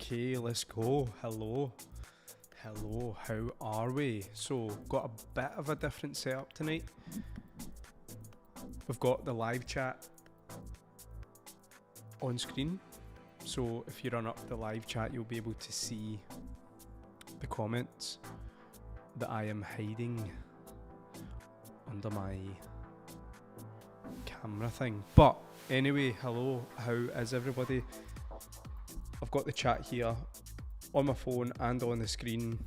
Okay, let's go. Hello, how are we? So, got a bit of a different setup tonight. We've got the live chat on screen. So, if you run up the live chat, you'll be able to see the comments that I am hiding under my camera thing. But anyway, hello, how is everybody? I've got the chat here on my phone and on the screen.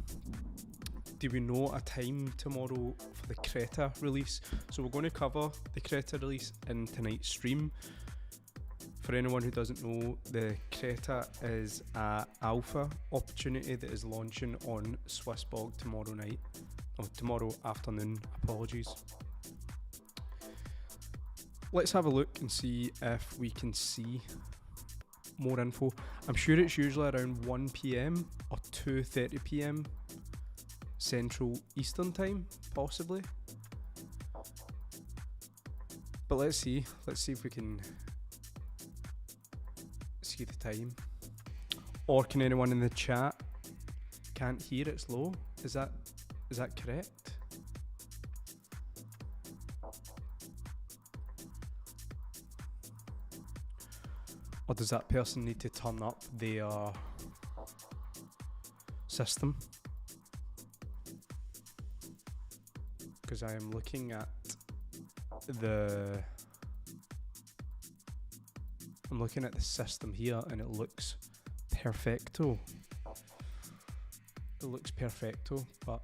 Do we know a time tomorrow for the Creta release? So we're going to cover the Creta release in tonight's stream. For anyone who doesn't know, the Creta is an alpha opportunity that is launching on SwissBorg tomorrow afternoon, apologies. Let's have a look and see if we can see more info. I'm sure it's usually around 1 p.m. or 2:30 p.m. Central Eastern Time, possibly. But let's see if we can see the time. Or can anyone in the chat can't hear it's low? Is that correct? Or does that person need to turn up their system? Because I am looking at the system here and it looks perfecto. It looks perfecto, but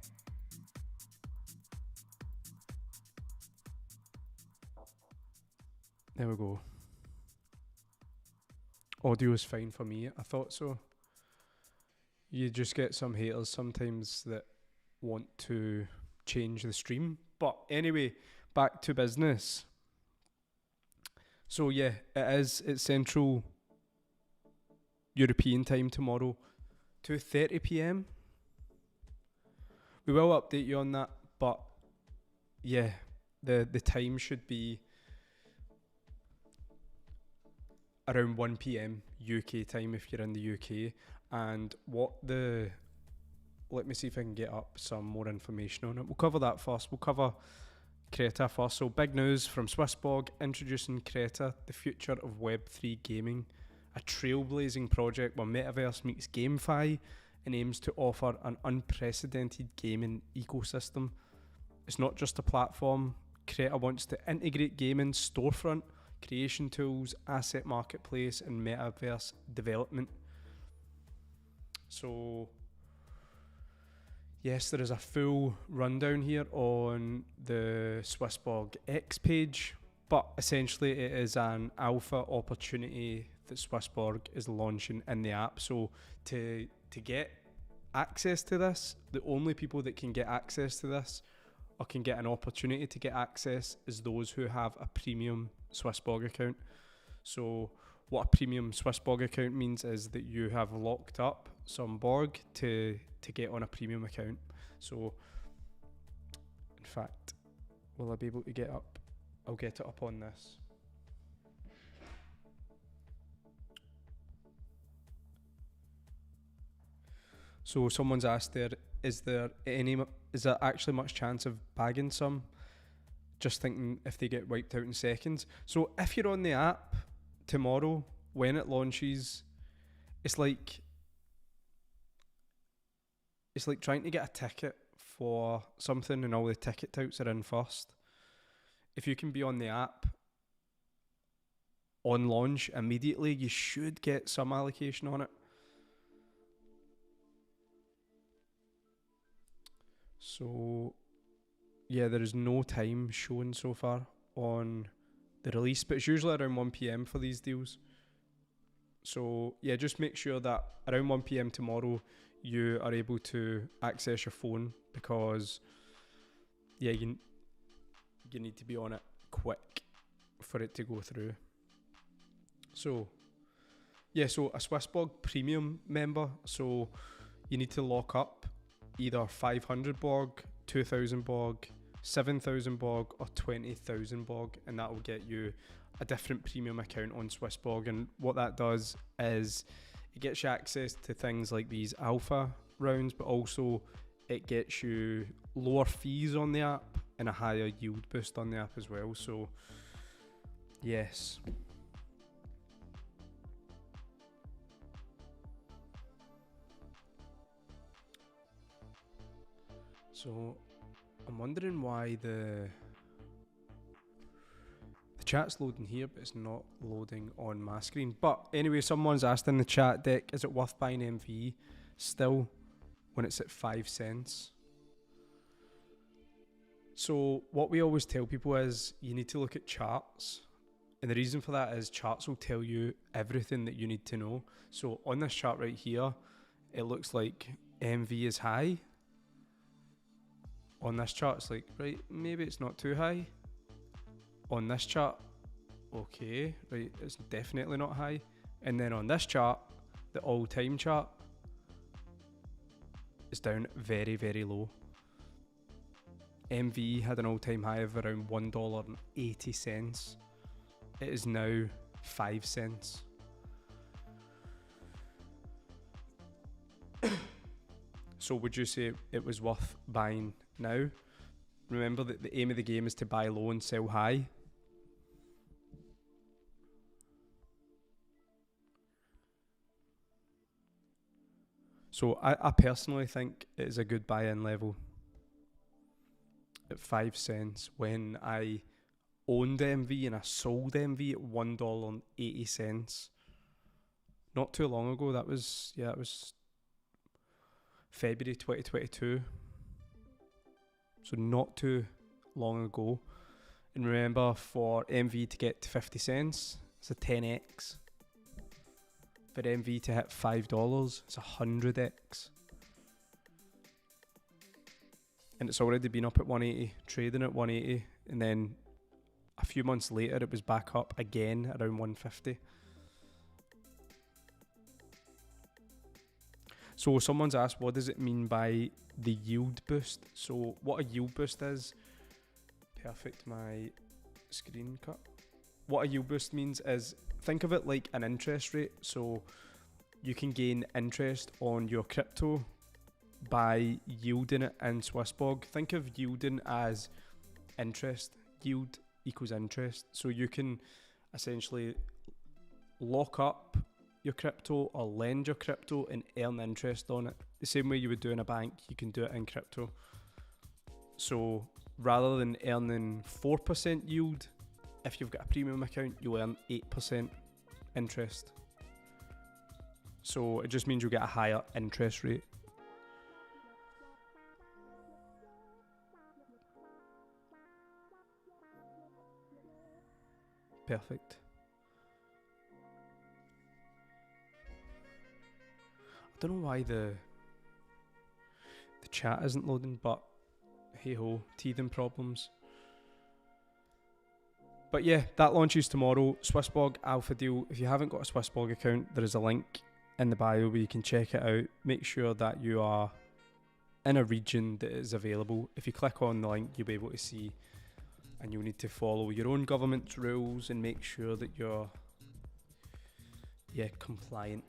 there we go. Audio is fine for me. I thought so. You just get some haters sometimes that want to change the stream. But anyway, back to business. So yeah, it's Central European time tomorrow, 2:30 p.m. We will update you on that, but yeah, the time should be around 1 p.m. UK time if you're in the UK. And let me see if I can get up some more information on it. We'll cover that first. We'll cover Creta first. So big news from SwissBorg, introducing Creta, the future of Web3 gaming, a trailblazing project where Metaverse meets GameFi and aims to offer an unprecedented gaming ecosystem. It's not just a platform. Creta wants to integrate gaming, storefront, creation tools, asset marketplace, and Metaverse development. So yes, there is a full rundown here on the SwissBorg X page, but essentially it is an alpha opportunity that SwissBorg is launching in the app. So to get access to this, the only people that can get access to this or can get an opportunity to get access is those who have a premium SwissBorg account. So what a premium SwissBorg account means is that you have locked up some Borg to get on a premium account. So in fact, will I be able to get up? I'll get it up on this. So someone's asked there, is there actually much chance of bagging some? Just thinking if they get wiped out in seconds. So if you're on the app tomorrow when it launches, it's like trying to get a ticket for something and all the ticket touts are in first. If you can be on the app on launch immediately, you should get some allocation on it. So yeah, there is no time shown so far on the release, but it's usually around 1 p.m. for these deals. So yeah, just make sure that around 1 p.m. tomorrow you are able to access your phone, because yeah, you need to be on it quick for it to go through. So yeah, so a SwissBorg premium member, so you need to lock up either 500 Borg, 2,000 Borg, 7,000 Borg or 20,000 Borg, and that will get you a different premium account on SwissBorg. And what that does is it gets you access to things like these alpha rounds, but also it gets you lower fees on the app and a higher yield boost on the app as well. So yes. So I'm wondering why the chat's loading here, but it's not loading on my screen. But anyway, someone's asked in the chat, Dick, is it worth buying MV still when it's at 5 cents? So what we always tell people is you need to look at charts. And the reason for that is charts will tell you everything that you need to know. So on this chart right here, it looks like MV is high. On this chart, it's like, right, maybe it's not too high. On this chart, okay, right, it's definitely not high. And then on this chart, the all-time chart is down very, very low. MV had an all-time high of around $1.80. It is now 5 cents. So would you say it was worth buying now? Remember that the aim of the game is to buy low and sell high. So I personally think it is a good buy-in level at 5 cents when I owned MV and I sold MV at $1.80. Not too long ago. That was February 2022. So not too long ago. And remember, for MV to get to 50 cents, it's a 10x. For MV to hit $5, it's 100x. And it's already been up at 180, trading at 180, and then a few months later it was back up again around 150. So someone's asked, what does it mean by the yield boost? So what a yield boost is, perfect, my screen cut. What a yield boost means is, think of it like an interest rate. So you can gain interest on your crypto by yielding it in SwissBorg. Think of yielding as interest. Yield equals interest. So you can essentially lock up your crypto or lend your crypto and earn interest on it. The same way you would do in a bank, you can do it in crypto. So rather than earning 4% yield, if you've got a premium account, you'll earn 8% interest. So it just means you'll get a higher interest rate. Perfect. I don't know why the chat isn't loading, but hey ho, teething problems. But yeah, that launches tomorrow. SwissBorg Alpha Deal. If you haven't got a SwissBorg account, there is a link in the bio where you can check it out. Make sure that you are in a region that is available. If you click on the link, you'll be able to see, and you'll need to follow your own government's rules and make sure that you're compliant.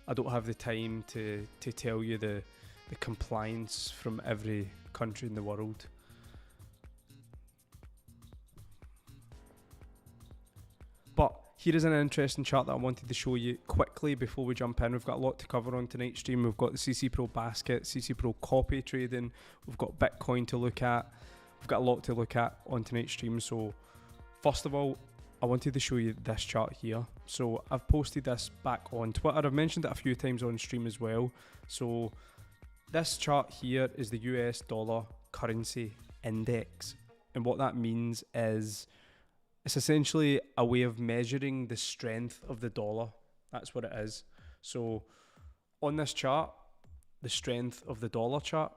I don't have the time to tell you the compliance from every country in the world. But here is an interesting chart that I wanted to show you quickly before we jump in. We've got a lot to cover on tonight's stream. We've got the CC Pro basket, CC Pro copy trading. We've got Bitcoin to look at. We've got a lot to look at on tonight's stream. So first of all, I wanted to show you this chart here. So I've posted this back on Twitter. I've mentioned it a few times on stream as well. So this chart here is the US dollar currency index. And what that means is it's essentially a way of measuring the strength of the dollar. That's what it is. So on this chart, the strength of the dollar chart,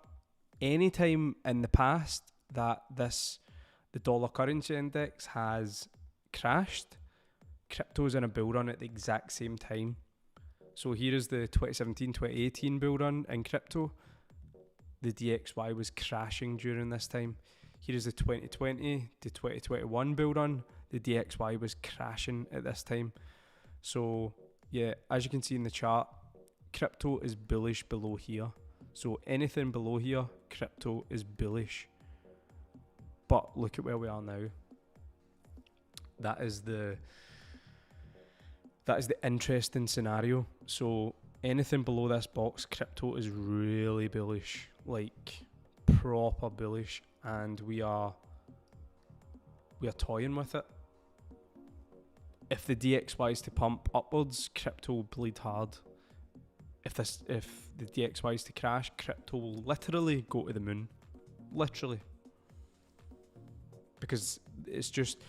anytime in the past that the dollar currency index has crashed, crypto's in a bull run at the exact same time. So here is the 2017-2018 bull run in crypto. The DXY was crashing during this time. Here is the 2020 to 2021 bull run. The DXY was crashing at this time. So yeah, as you can see in the chart, crypto is bullish below here. So anything below here, crypto is bullish. But look at where we are now. That is the interesting scenario. So anything below this box, crypto is really bullish, like proper bullish, and we are toying with it. If the DXY is to pump upwards, crypto will bleed hard. If the DXY is to crash, crypto will literally go to the moon, literally, because it's just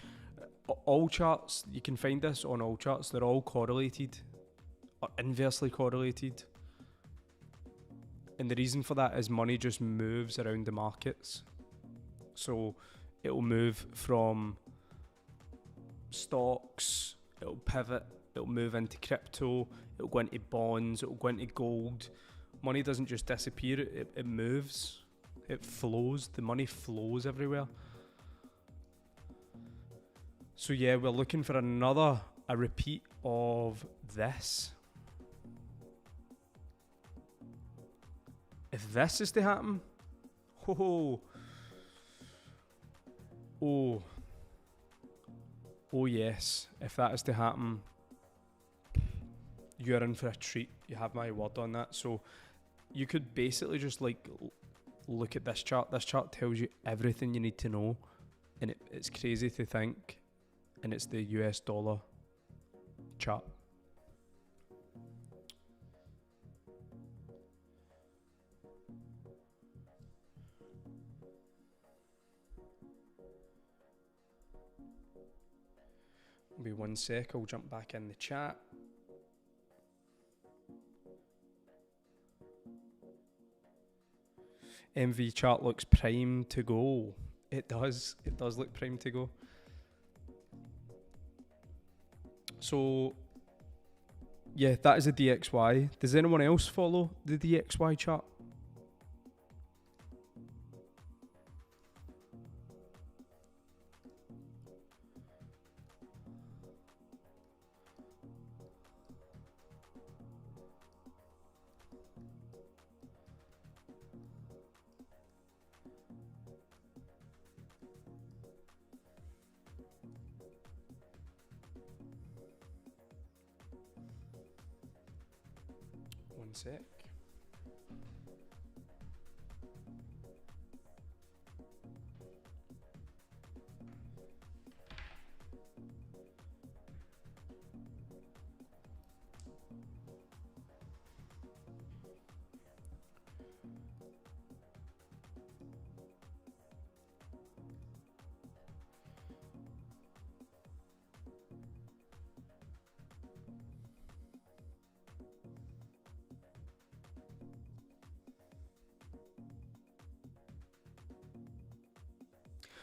all charts. You can find this on all charts. They're all correlated or inversely correlated, and the reason for that is money just moves around the markets. So it will move from stocks, it'll pivot, it'll move into crypto, it'll go into bonds, it'll go into gold. Money doesn't just disappear, it moves, it flows, the money flows everywhere. So yeah, we're looking for a repeat of this. If this is to happen, oh yes, if that is to happen, you're in for a treat. You have my word on that. So you could basically just like look at this chart. This chart tells you everything you need to know, and it's crazy to think, and it's the US dollar chart. Be 1 sec, I'll jump back in the chat. MV chart looks prime to go. It does look prime to go. So yeah, that is a DXY. Does anyone else follow the DXY chart? One sec.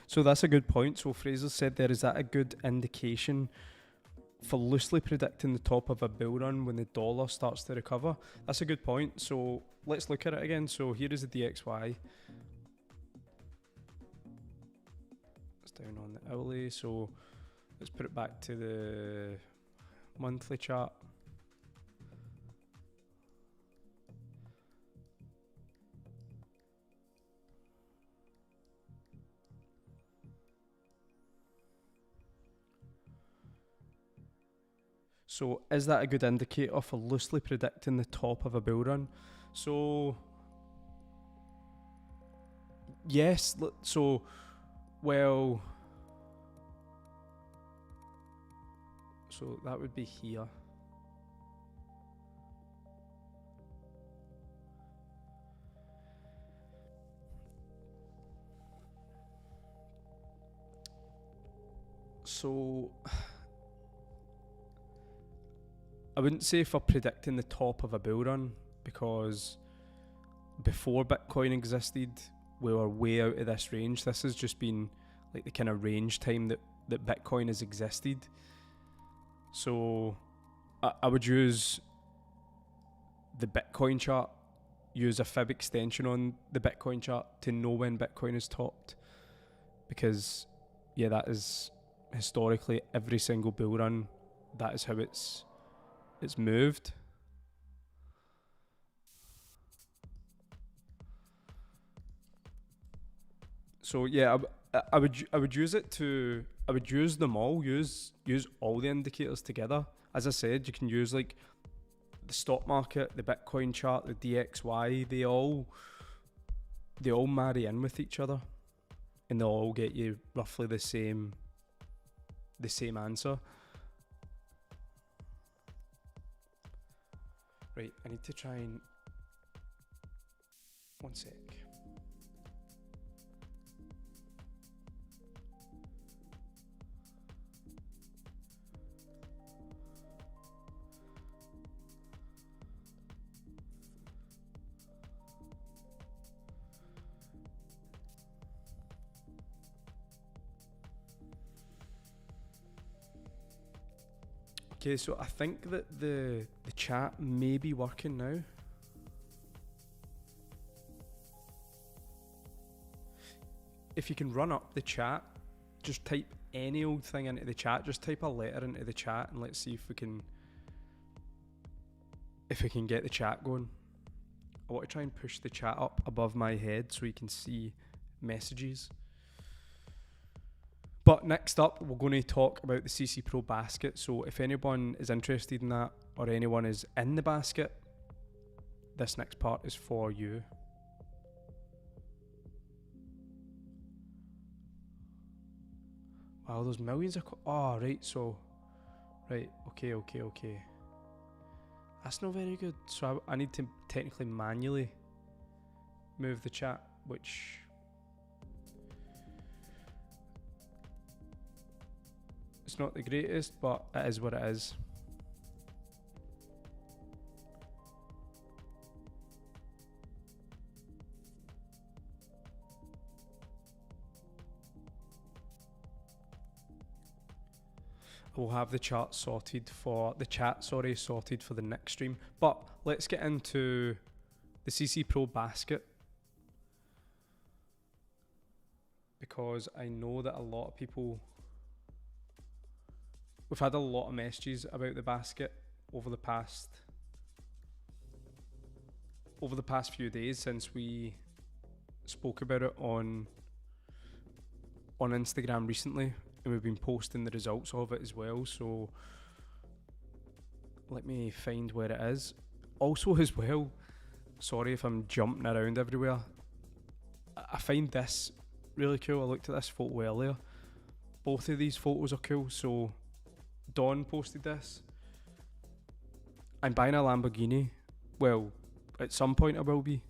So that's a good point. So Fraser said there, is that a good indication for loosely predicting the top of a bull run when the dollar starts to recover? That's a good point. So let's look at it again. So here is the DXY. It's down on the hourly. So let's put it back to the monthly chart. So is that a good indicator for loosely predicting the top of a bull run? So yes, so well, so that would be here. So I wouldn't say for predicting the top of a bull run, because before Bitcoin existed, we were way out of this range. This has just been like the kind of range time that Bitcoin has existed. So I would use the Bitcoin chart, use a fib extension on the Bitcoin chart to know when Bitcoin is topped, because yeah, that is historically every single bull run, that is how it's moved. So yeah, I would use it to, I would use them all, use all the indicators together. As I said, you can use like the stock market, the Bitcoin chart, the DXY, they all marry in with each other, and they'll all get you roughly the same answer. Right, I need to try and... 1 sec. Okay, so I think that the chat may be working now. If you can run up the chat, just type any old thing into the chat. Just type a letter into the chat and let's see if we can get the chat going. I want to try and push the chat up above my head so you can see messages. But next up, we're going to talk about the CC Pro basket. So if anyone is interested in that or anyone is in the basket, this next part is for you. Wow, there's millions of... Oh, right, so... Right, okay. That's not very good. So I need to technically manually move the chat, which... It's not the greatest, but it is what it is. We'll have the chat sorted for the next stream. But let's get into the CC Pro basket, because I know that a lot of people... We've had a lot of messages about the basket over the past few days since we spoke about it on Instagram recently, and we've been posting the results of it as well. So let me find where it is. Also as well, sorry if I'm jumping around everywhere, I find this really cool. I looked at this photo earlier. Both of these photos are cool. So Don posted this. I'm buying a Lamborghini. Well, at some point I will be.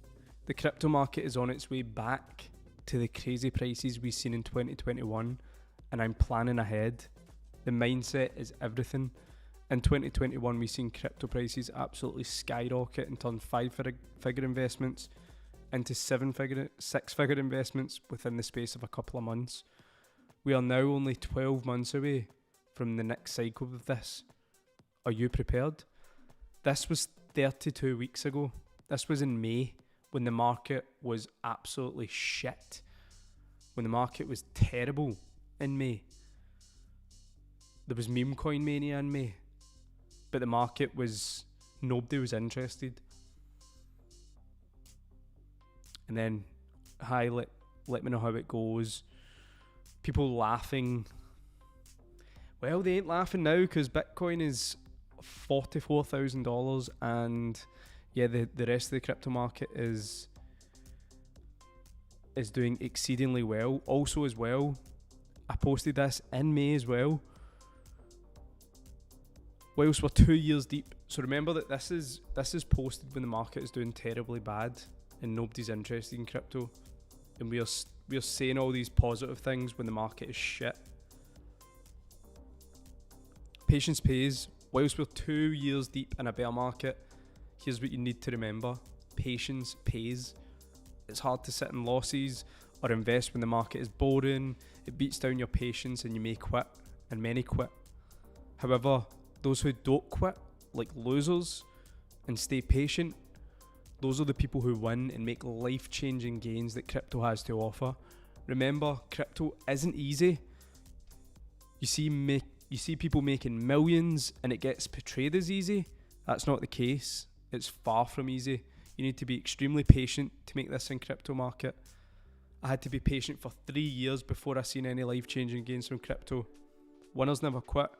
The crypto market is on its way back to the crazy prices we've seen in 2021, and I'm planning ahead. The mindset is everything. In 2021, we've seen crypto prices absolutely skyrocket and turn 5-figure investments into 6-figure investments within the space of a couple of months. We are now only 12 months away from the next cycle of this. Are you prepared? This was 32 weeks ago. This was in May, when the market was absolutely shit. When the market was terrible in May. There was meme coin mania in May. But the market was... Nobody was interested. And then, hi, let me know how it goes. People laughing... Well, they ain't laughing now because Bitcoin is $44,000, and yeah, the rest of the crypto market is doing exceedingly well. Also as well, I posted this in May as well. Whilst we're 2 years deep, so remember that this is posted when the market is doing terribly bad and nobody's interested in crypto, and we are saying all these positive things when the market is shit. Patience pays. Whilst we're 2 years deep in a bear market, here's what you need to remember. Patience pays. It's hard to sit in losses or invest when the market is boring. It beats down your patience and you may quit, and many quit. However, those who don't quit, like losers, and stay patient, those are the people who win and make life-changing gains that crypto has to offer. Remember, crypto isn't easy. You see people making millions and it gets portrayed as easy. That's not the case. It's far from easy. You need to be extremely patient to make this in crypto market. I had to be patient for 3 years before I seen any life-changing gains from crypto. Winners never quit.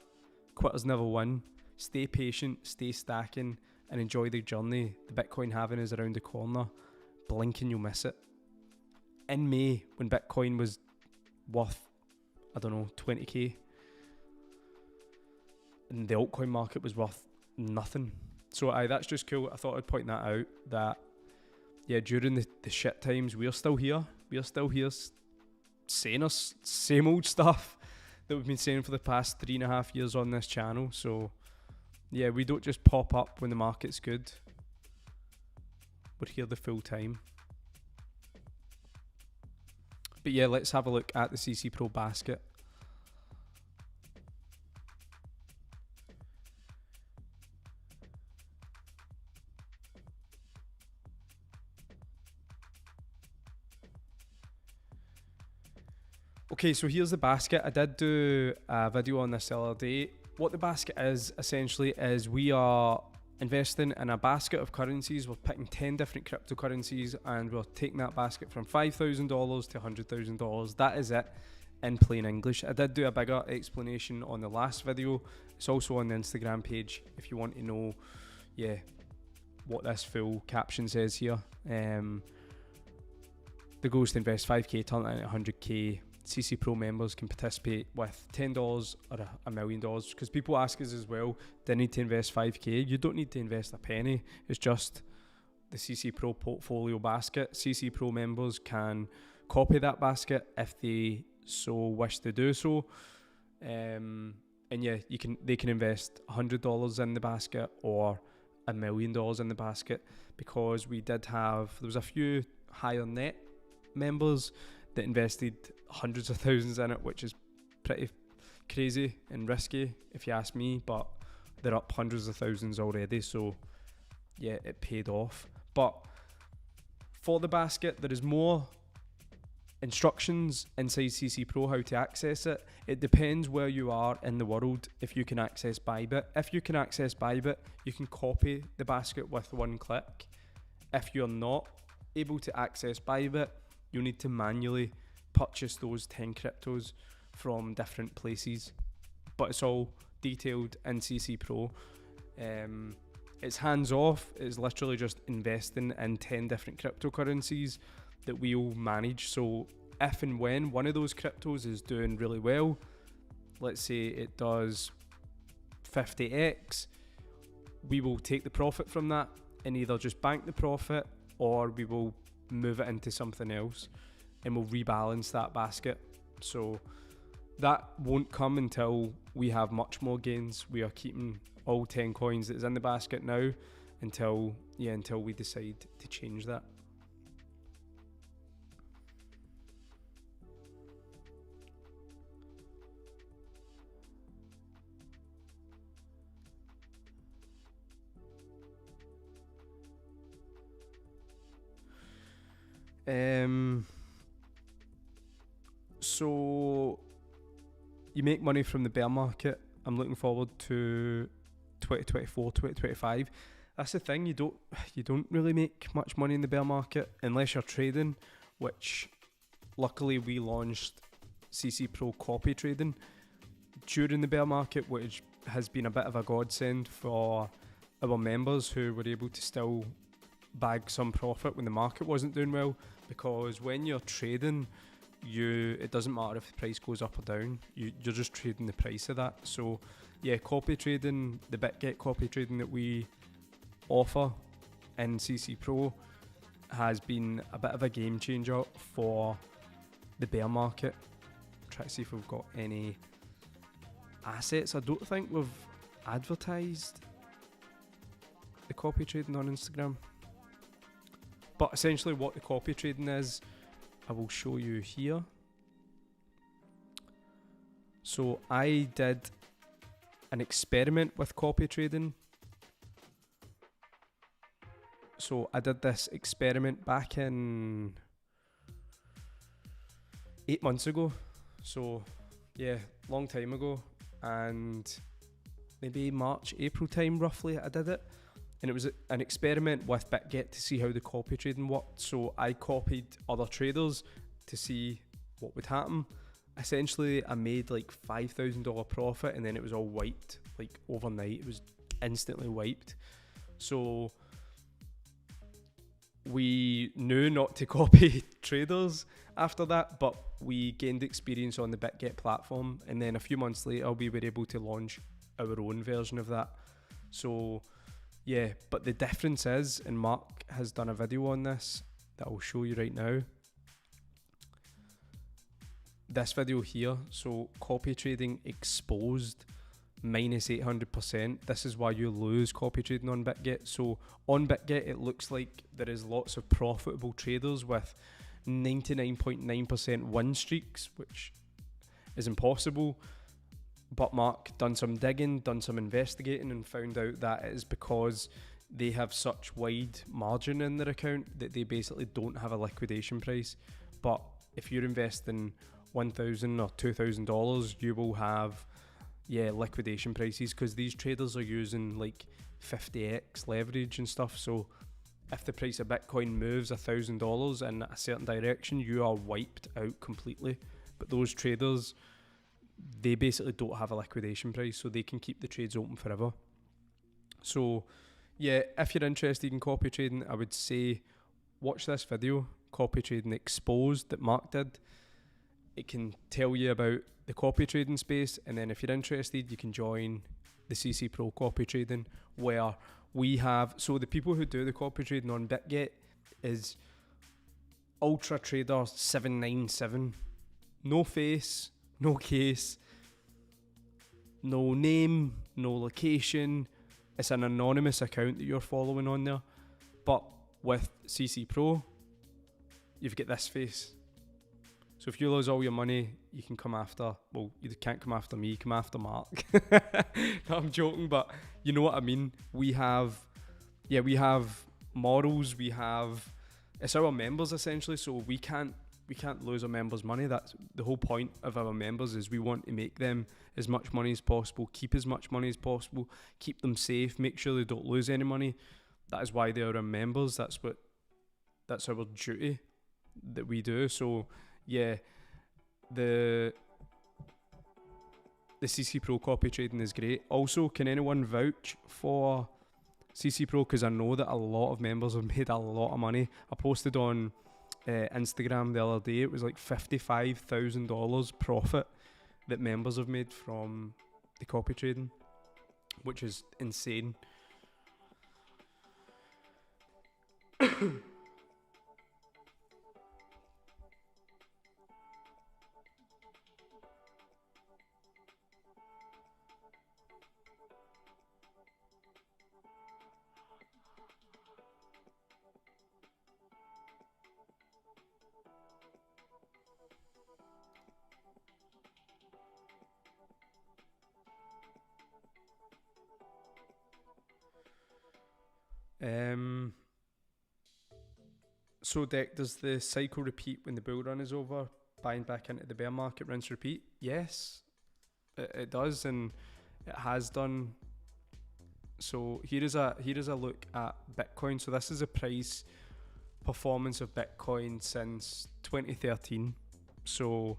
Quitters never win. Stay patient, stay stacking, and enjoy the journey. The Bitcoin halving is around the corner. Blink and you'll miss it. In May, when Bitcoin was worth, 20k, and the altcoin market was worth nothing. So that's just cool. I thought I'd point that out, that yeah, during the shit times, we're still here. We're still here saying us same old stuff that we've been saying for the past 3.5 years on this channel. So yeah, we don't just pop up when the market's good. We're here the full time. But yeah, let's have a look at the CC Pro basket. Okay, so here's the basket. I did do a video on this the other day. What the basket is essentially is we are investing in a basket of currencies. We're picking 10 different cryptocurrencies and we're taking that basket from $5,000 to $100,000. That is it in plain English. I did do a bigger explanation on the last video. It's also on the Instagram page if you want to know, what this full caption says here. The goal is to invest 5k, turn it into 100k. CC Pro members can participate with $10 or $1 million, because people ask us as well, do I need to invest 5k? You don't need to invest a penny. It's just the CC Pro portfolio basket. CC Pro members can copy that basket if they so wish to do so, and they can invest $100 in the basket or $1 million in the basket, because there was a few higher net members that invested hundreds of thousands in it, which is pretty crazy and risky if you ask me, but they're up hundreds of thousands already, so yeah, it paid off. But for the basket, there is more instructions inside CC Pro how to access it. It depends where you are in the world if you can access Bybit. If you can access Bybit, you can copy the basket with one click. If you're not able to access Bybit, you'll need to manually purchase those 10 cryptos from different places. But it's all detailed in CC Pro. It's hands off. It's literally just investing in 10 different cryptocurrencies that we'll manage. So if and when one of those cryptos is doing really well, let's say it does 50x, we will take the profit from that and either just bank the profit, or we will move it into something else and we'll rebalance that basket. So that won't come until we have much more gains. We are keeping all 10 coins that's in the basket now until we decide to change that. So you make money from the bear market. I'm looking forward to 2024, 2025. That's the thing, you don't really make much money in the bear market unless you're trading, which luckily we launched CC Pro Copytrading during the bear market, which has been a bit of a godsend for our members who were able to still bag some profit when the market wasn't doing well, because when you're trading, it doesn't matter if the price goes up or down, you're just trading the price of that. So yeah, copy trading, the Bitget copy trading that we offer in CC Pro has been a bit of a game changer for the bear market. Try to see if we've got any assets. I don't think we've advertised the copy trading on Instagram. But essentially what the copy trading is, I will show you here. So I did an experiment with copy trading. So I did this experiment back in 8 months ago. So yeah, long time ago, and maybe March, April time roughly I did it. And it was an experiment with Bitget to see how the copy trading worked. So I copied other traders to see what would happen. Essentially, I made like $5,000 profit, and then it was all wiped. Like overnight, it was instantly wiped. So we knew not to copy traders after that, but we gained experience on the Bitget platform. And then a few months later, we were able to launch our own version of that. So yeah, but the difference is, and Mark has done a video on this that I'll show you right now. This video here, so copy trading exposed minus 800%. This is why you lose copy trading on Bitget. So on Bitget, it looks like there is lots of profitable traders with 99.9% win streaks, which is impossible. But Mark done some digging, done some investigating, and found out that it is because they have such wide margin in their account that they basically don't have a liquidation price. But if you're investing $1,000 or $2,000, you will have liquidation prices, because these traders are using like 50x leverage and stuff. So if the price of Bitcoin moves $1,000 in a certain direction, you are wiped out completely. But those traders, they basically don't have a liquidation price, so they can keep the trades open forever. So yeah, if you're interested in copy trading, I would say watch this video, Copy Trading Exposed, that Mark did. It can tell you about the copy trading space, and then if you're interested, you can join the CC Pro Copy Trading, where we have, so the people who do the copy trading on Bitget is Ultra Trader 797. No face, no case, no name, no location. It's an anonymous account that you're following on there. But with CC Pro, you've got this face. So if you lose all your money, you can come after, well, you can't come after me, come after Mark. No, I'm joking, but you know what I mean. We have models, it's our members essentially, so we can't lose our members' money. That's the whole point of our members, is we want to make them as much money as possible, keep as much money as possible, keep them safe, make sure they don't lose any money. That is why they are our members. That's our duty that we do. So yeah, the CC Pro copy trading is great. Also, can anyone vouch for CC Pro? Because I know that a lot of members have made a lot of money. I posted on Instagram the other day, it was like $55,000 profit that members have made from the copy trading, which is insane. So Deck, does the cycle repeat when the bull run is over? Buying back into the bear market, rinse, repeat? Yes, it does, and it has done. So here is a look at Bitcoin. So this is a price performance of Bitcoin since 2013. So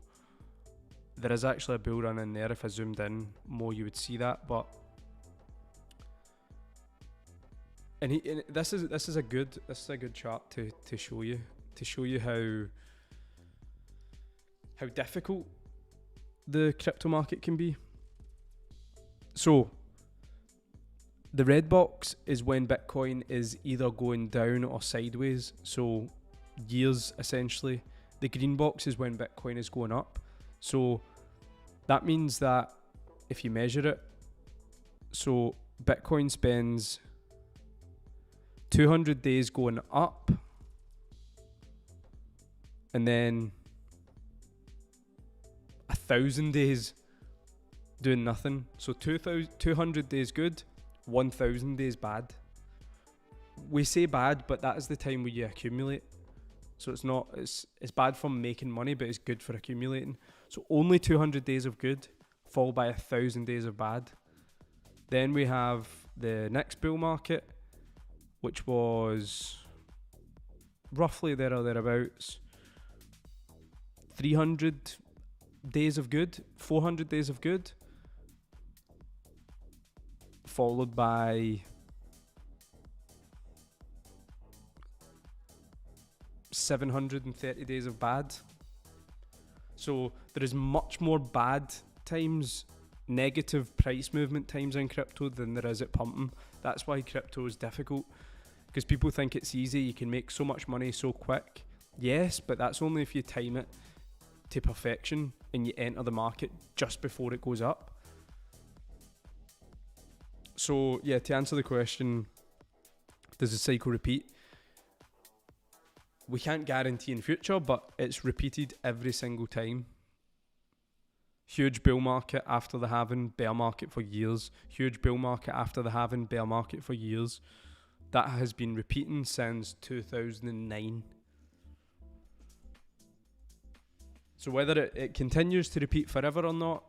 there is actually a bull run in there. If I zoomed in more, you would see that. But and this is a good chart to show you how difficult the crypto market can be. So the red box is when Bitcoin is either going down or sideways, so years essentially. The green box is when Bitcoin is going up. So that means that if you measure it, so Bitcoin spends 200 days going up, and then 1,000 days doing nothing. So 200 days good, 1,000 days bad. We say bad, but that is the time where you accumulate. So it's bad for making money, but it's good for accumulating. So only 200 days of good, followed by 1,000 days of bad. Then we have the next bull market, which was roughly there or thereabouts. 300 days of good, 400 days of good, followed by 730 days of bad. So there is much more bad times, negative price movement times in crypto than there is at pumping. That's why crypto is difficult, because people think it's easy, you can make so much money so quick. Yes, but that's only if you time it to perfection and you enter the market just before it goes up. So yeah, to answer the question, does the cycle repeat? We can't guarantee in future, but it's repeated every single time. Huge bull market after the halving, bear market for years. Huge bull market after the halving, bear market for years. That has been repeating since 2009. So whether it continues to repeat forever or not,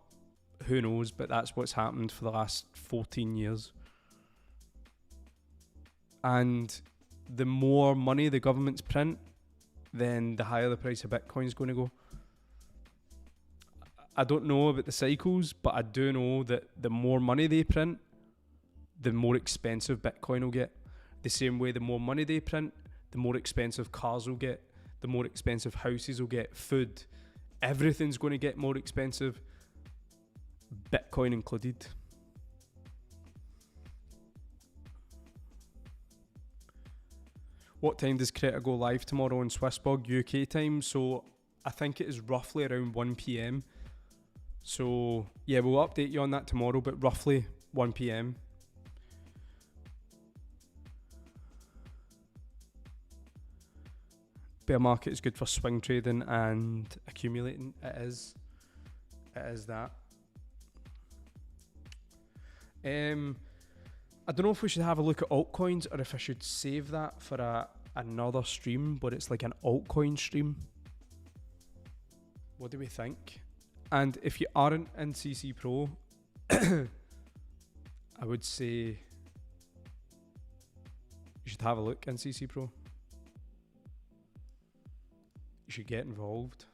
who knows, but that's what's happened for the last 14 years. And the more money the governments print, then the higher the price of Bitcoin is going to go. I don't know about the cycles, but I do know that the more money they print, the more expensive Bitcoin will get. The same way the more money they print, the more expensive cars will get, the more expensive houses will get, food. Everything's going to get more expensive, Bitcoin included. What time does Creta go live tomorrow on SwissBorg UK time? So I think it is roughly around 1 p.m. So yeah, we'll update you on that tomorrow, but roughly 1 p.m. Bear market is good for swing trading and accumulating. It is that. I don't know if we should have a look at altcoins or if I should save that for another stream, but it's like an altcoin stream. What do we think? And if you aren't in CC Pro, I would say you should have a look in CC Pro. You should get involved.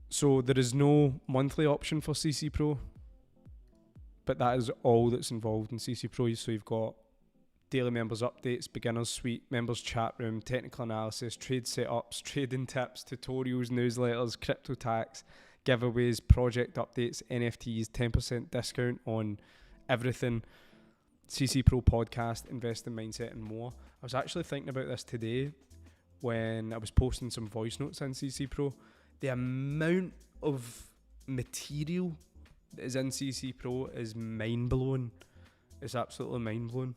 So there is no monthly option for CC Pro, but that is all that's involved in CC Pro. So you've got daily members updates, beginners suite, members chat room, technical analysis, trade setups, trading tips, tutorials, newsletters, crypto tax, giveaways, project updates, NFTs, 10% discount on everything, CC Pro podcast, investing mindset and more. I was actually thinking about this today when I was posting some voice notes in CC Pro. The amount of material that is in CC Pro is mind-blowing. It's absolutely mind-blowing.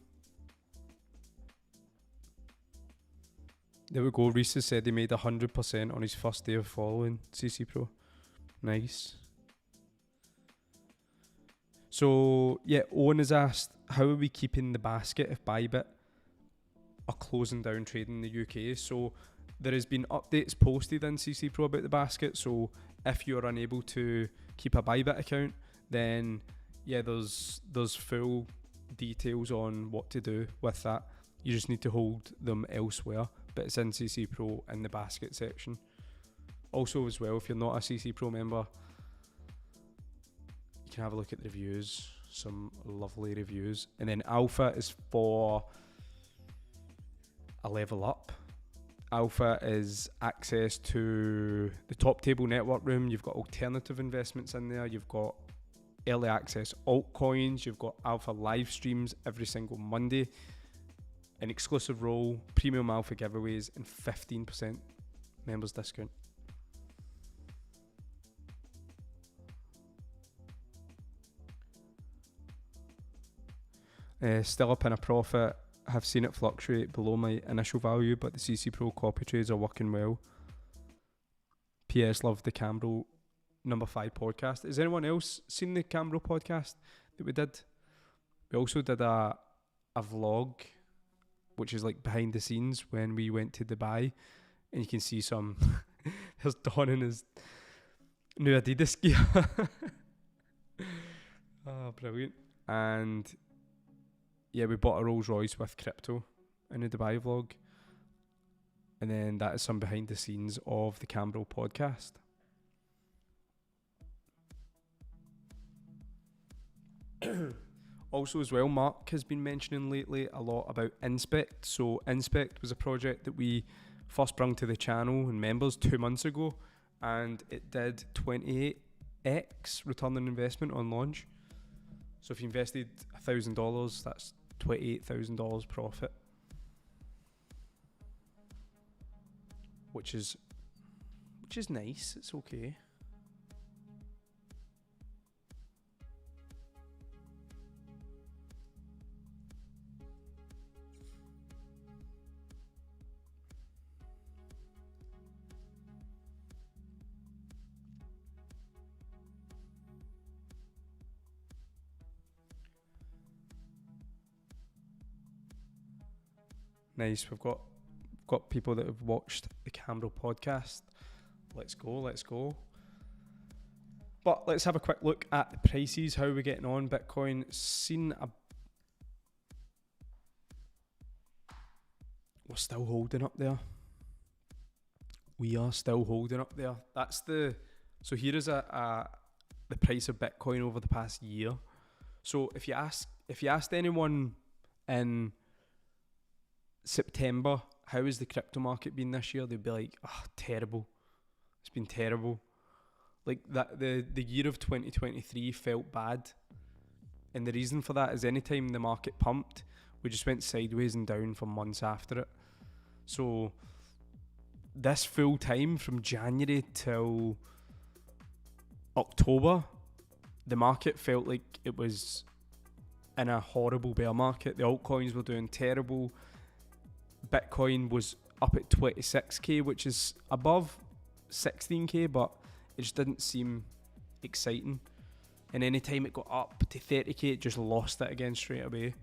There we go. Reese said he made 100% on his first day of following CC Pro. Nice. So, yeah, Owen has asked, how are we keeping the basket if Bybit are closing down trading in the UK? So, there has been updates posted in CC Pro about the basket. So, if you're unable to keep a Bybit account, then, yeah, there's full details on what to do with that. You just need to hold them elsewhere, but it's in CC Pro in the basket section. Also, as well, if you're not a CC Pro member, you can have a look at the reviews, some lovely reviews. And then Alpha is for a level up. Alpha is access to the top table network room. You've got alternative investments in there. You've got early access altcoins. You've got Alpha live streams every single Monday. An exclusive role, premium Alpha giveaways, and 15% members discount. Still up in a profit. Have seen it fluctuate below my initial value, but the CC Pro copy trades are working well. PS, love the Cambro number 5 podcast. Has anyone else seen the Cambro podcast that we did? We also did a vlog, which is like behind the scenes when we went to Dubai, and you can see some. There's Don in his new Adidas gear. Oh, brilliant. And yeah, we bought a Rolls Royce with crypto in the Dubai vlog. And then that is some behind the scenes of the Cambro podcast. Also as well, Mark has been mentioning lately a lot about Inspect. So Inspect was a project that we first brought to the channel and members 2 months ago, and it did 28x return on investment on launch. So if you invested $1,000, that's $28,000 profit, which is nice. It's okay. Nice. We've got people that have watched the Camero podcast. Let's go. But let's have a quick look at the prices. How are we getting on? Bitcoin we're still holding up there. We are still holding up there. So here is the price of Bitcoin over the past year. So if you asked anyone in September, how has the crypto market been this year? They'd be like, terrible. It's been terrible. Like that, the year of 2023 felt bad. And the reason for that is anytime the market pumped, we just went sideways and down for months after it. So this full time from January till October, the market felt like it was in a horrible bear market. The altcoins were doing terrible. Bitcoin was up at 26k, which is above 16k, but it just didn't seem exciting. And anytime it got up to 30k, it just lost it again straight away.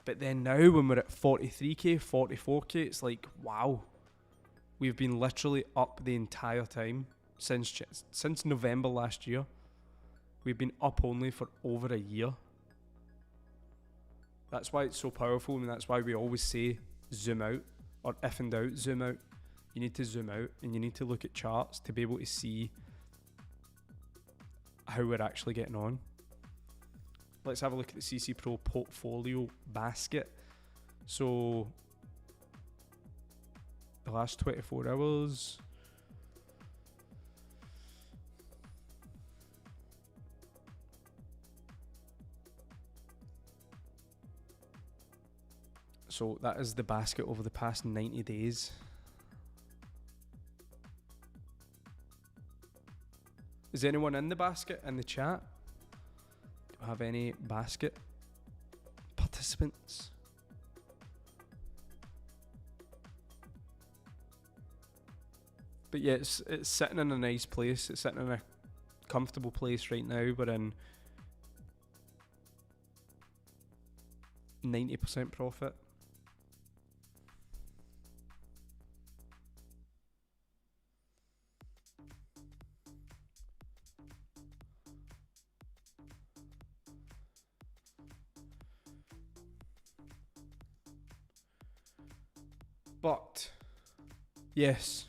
But then now when we're at 43k, 44k, it's like, wow. We've been literally up the entire time since November last year. We've been up only for over a year. That's why it's so powerful, and that's why we always say zoom out, or if in doubt, zoom out. You need to zoom out and you need to look at charts to be able to see how we're actually getting on. Let's have a look at the CC Pro portfolio basket. So the last 24 hours. So that is the basket over the past 90 days. Is anyone in the basket in the chat? Do we have any basket participants? But yeah, it's sitting in a nice place. It's sitting in a comfortable place right now. We're in 90% profit. But yes,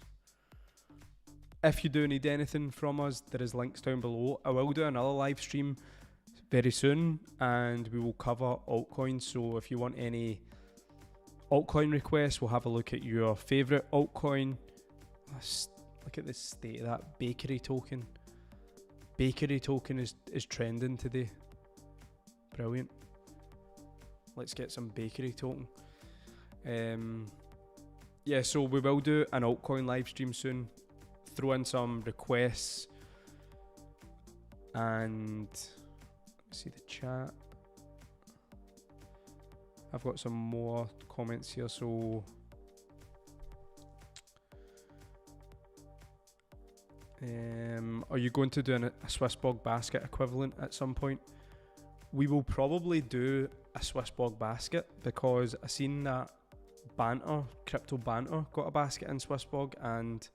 if you do need anything from us, there is links down below. I will do another live stream very soon, and we will cover altcoins. So if you want any altcoin requests, we'll have a look at your favorite altcoin. Let's look at the state of that bakery token. Bakery token is trending today. Brilliant. Let's get some bakery token. Yeah, so we will do an altcoin live stream soon. Throw in some requests, and see the chat. I've got some more comments here. So are you going to do a SwissBorg basket equivalent at some point? We will probably do a SwissBorg basket, because I seen that Crypto Banter got a basket in SwissBorg, and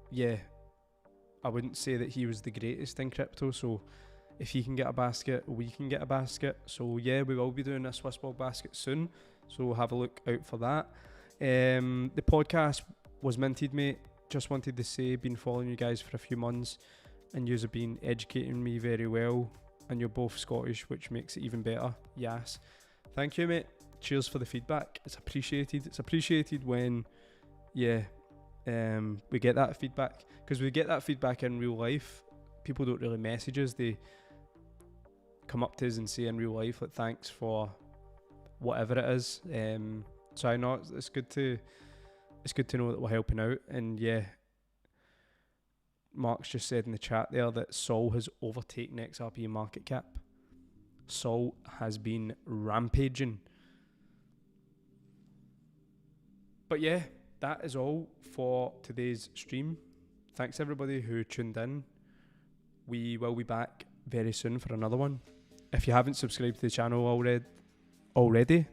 yeah, I wouldn't say that he was the greatest in crypto. So if he can get a basket, we can get a basket. So yeah, we will be doing a SwissBorg basket soon, so have a look out for that. The podcast was minted, mate. Just wanted to say, been following you guys for a few months, and yous have been educating me very well, and you're both Scottish, which makes it even better. Yes. Thank you, mate. Cheers for the feedback. It's appreciated. It's appreciated when, we get that feedback, because we get that feedback in real life. People don't really message us. They come up to us and say in real life, like, thanks for whatever it is. So I know it's good to know that we're helping out. And yeah, Mark's just said in the chat there that Sol has overtaken XRP market cap. Sol has been rampaging. But yeah, that is all for today's stream. Thanks everybody who tuned in. We will be back very soon for another one. If you haven't subscribed to the channel already, already,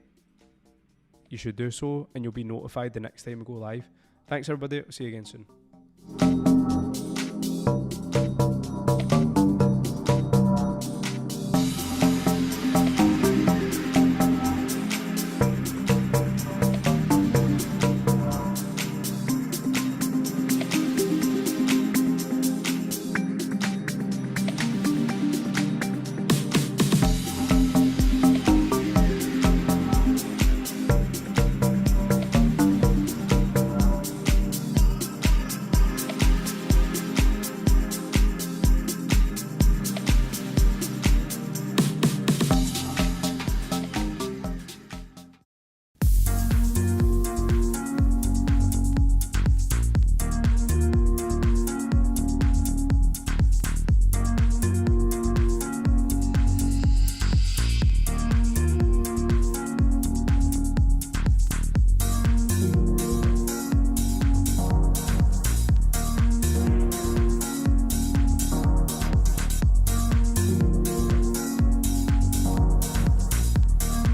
you should do so, and you'll be notified the next time we go live. Thanks everybody, see you again soon.